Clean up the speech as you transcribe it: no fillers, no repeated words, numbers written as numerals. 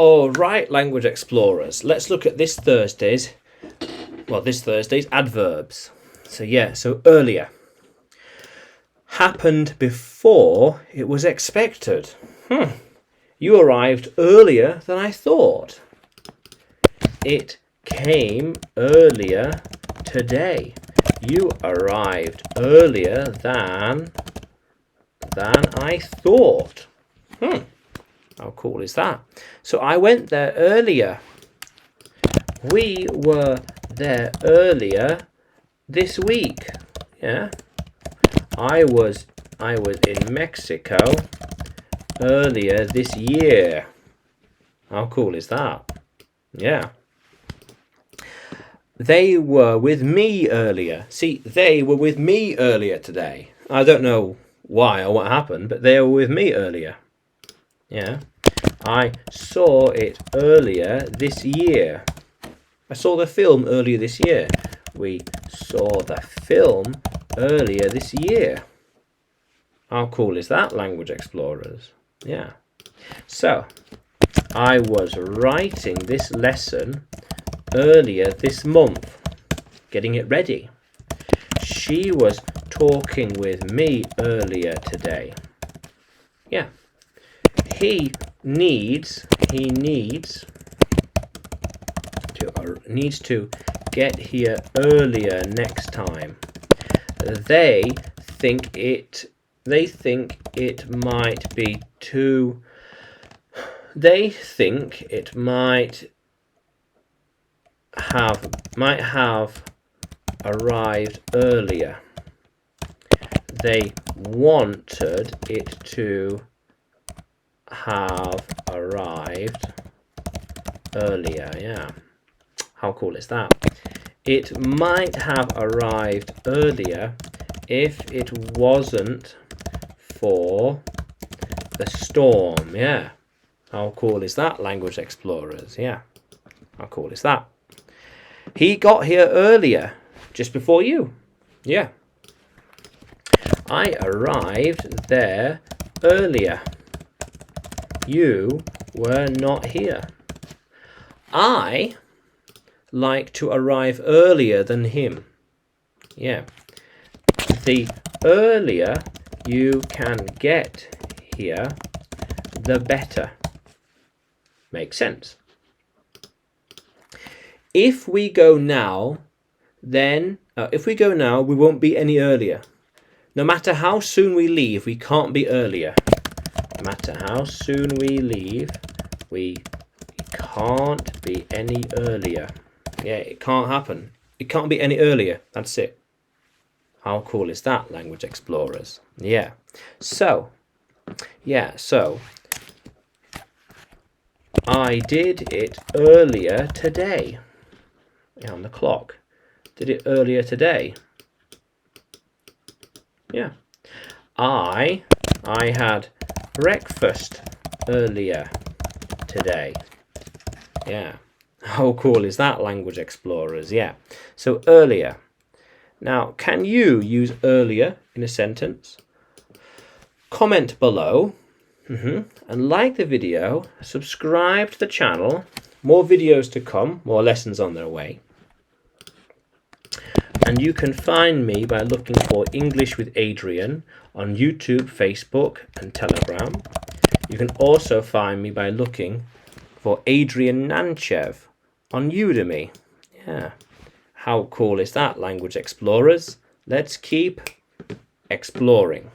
All right, language explorers. Let's look at this Thursday's adverbs. So earlier. Happened before it was expected. You arrived earlier than I thought. It came earlier today. You arrived earlier than I thought. How cool is that? So I went there earlier. We were there earlier this week. Yeah. I was in Mexico earlier this year. How cool is that? Yeah. They were with me earlier. See, they were with me earlier today. I don't know why or what happened, but they were with me earlier. Yeah. I saw it earlier this year. I saw the film earlier this year. We saw the film earlier this year. How cool is that, language explorers? Yeah. So, I was writing this lesson earlier this month, getting it ready. She was talking with me earlier today. Yeah. He needs to get here earlier next time. They think it might be too. They think it might have arrived earlier. They wanted it to have arrived earlier. Yeah. How cool is that? It might have arrived earlier if it wasn't for the storm. Yeah. How cool is that, language explorers? Yeah. How cool is that? He got here earlier, just before you. Yeah. I arrived there earlier. You were not here. I like to arrive earlier than him. Yeah. The earlier you can get here, the better. Makes sense. If we go now, we won't be any earlier. No matter how soon we leave, we can't be earlier. No matter how soon we leave, we can't be any earlier. Yeah, it can't happen. It can't be any earlier. That's it. How cool is that, language explorers? Yeah. So, I did it earlier today. Yeah, on the clock. Did it earlier today. Yeah. I had breakfast earlier today. Yeah. How cool is that, language explorers? Yeah. So earlier. Now, can you use earlier in a sentence? Comment below. And like the video. Subscribe to the channel. More videos to come. More lessons on their way. And you can find me by looking for English with Adrian on YouTube, Facebook and Telegram. You can also find me by looking for Adrian Nanchev on Udemy. Yeah. How cool is that, language explorers? Let's keep exploring.